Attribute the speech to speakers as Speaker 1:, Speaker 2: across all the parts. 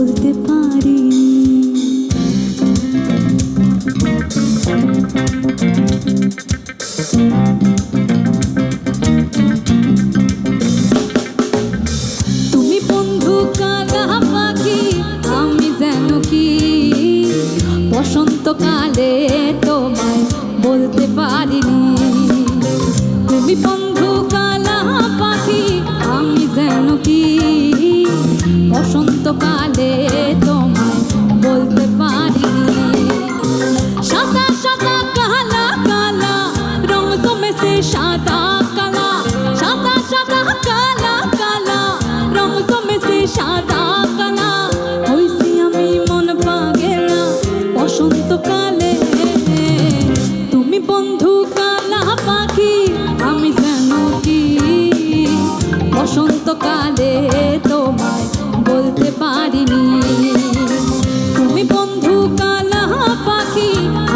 Speaker 1: বলতে পারিনি। তুমি বন্ধু কালা পাখি, আমি যেন কি বসন্তকালে তোমায় বলতে পারিনি। তুমি বন্ধু কালা পাখি, আমি যেন কি বসন্তকালে তোমায় বলতে পারিনি। সাদা সাদা কালা কালা রং জমেছে সাদা কালা, সাদা সাদা কালা কালা রং জমেছে সাদা কালা। হইছি আমি মন পাগেলা বসন্তকালে। তুমি বন্ধু কালা পাখি, আমি যেন কি বসন্তকালে তোমায় বলতে পারিনি। তুমি বন্ধু কালা পাখি,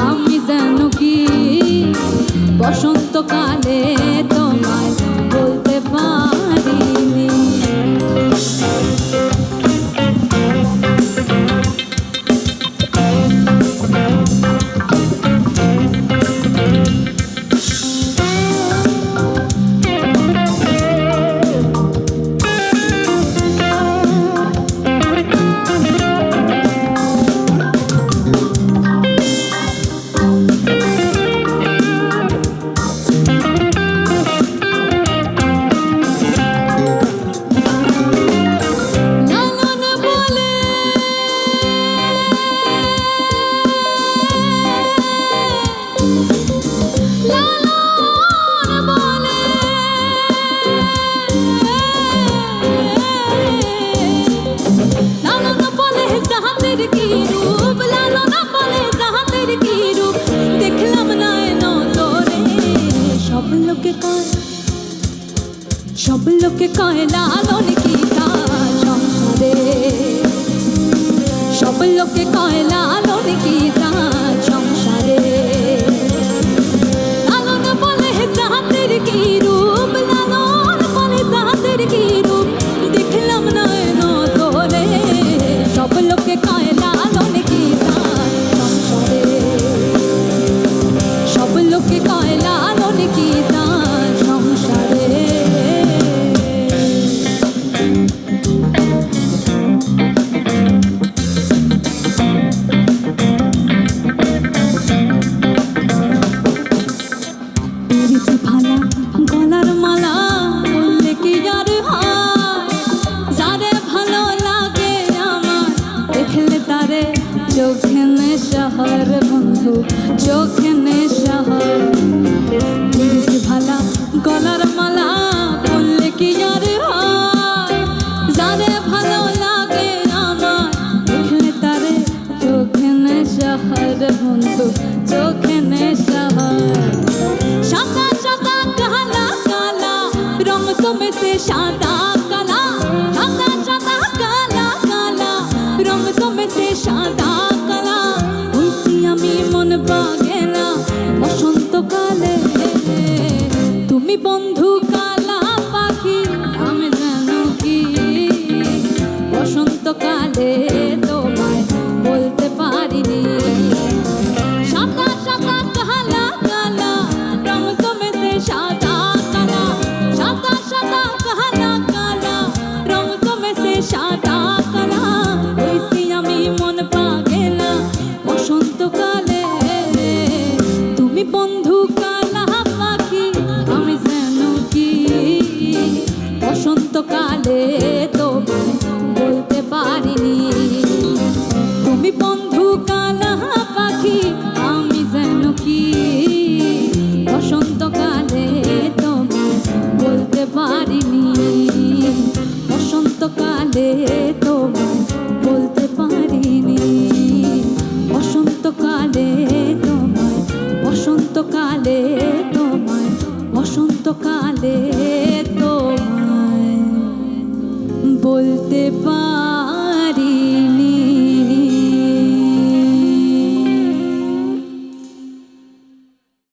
Speaker 1: আমি যেন কি বসন্তকালে তোমায় বলতে পারিনি। সব লোকে কয় লালন কি তার সংসারে, সব লোকে কয় লালন কি তার সংসারে। লালন বলে জাতের কি রূপ, লালন বলে জাতের কি রূপ, দেখলাম না নজরে। সব লোকে কয় লালন কি তার সংসারে, সব লোকে কয় লালন কি তার সংসারে। ভালা গলার মালা বললে কি আর হয়, যারে ভালো লাগে আমার দেখলে তারে চোখে নেশা হয় রে বন্ধু, চোখে নেশা হয়। ভালা গলার মালা বললে কি আর হয়, যারে ভালো লাগে আমার দেখলে তারে চোখে নেশা হয় রে বন্ধু, চোখে নেশা হয়। সাদা সাদা কালা কালা রং জমেছে সাদা কালা, সাদা সাদা কালা কালা রং জমেছে সাদা কালা। হইছি আমি মন পাগেলা বসন্তকালে। তুমি বন্ধু কালা পাখি, আমি যেন কি বসন্তকালে তোমায় বলতে পারিনি। সাদা সাদা কালা কালা রং জমেছে সাদা কালা, সাদা সাদা কালা কালা রং জমেছে সাদা কালা। হইছি আমি মন পাগেলা বসন্তকালে। তুমি বন্ধু কালা পাখি, আমি যেন কি বসন্তকালে তোমায় বলতে পারিনি। তুমি বন্ধু কালা পাখি, আমি যেন কি বসন্তকালে তোমায় বলতে পারিনি। বসন্তকালে তোমায় বলতে পারিনি। বসন্তকালে তোমায়, বসন্তকালে তোমায়, বসন্তকালে।